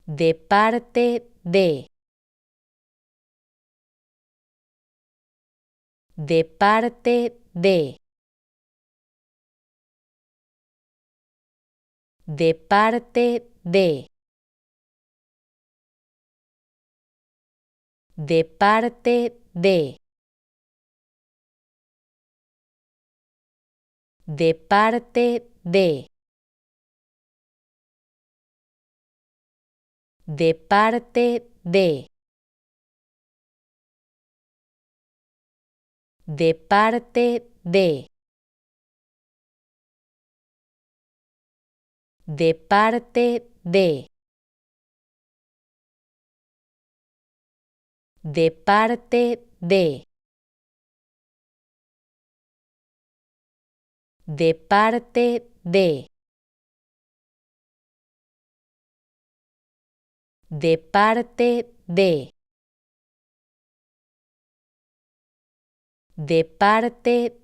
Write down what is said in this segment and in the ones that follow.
de parte de parte de parte de parte de parte de parte de parte de parte de parte de parte de parte de parte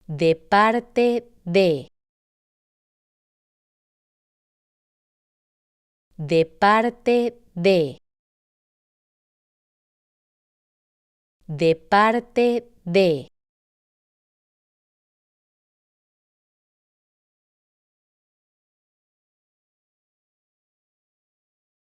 de parte de parte de parte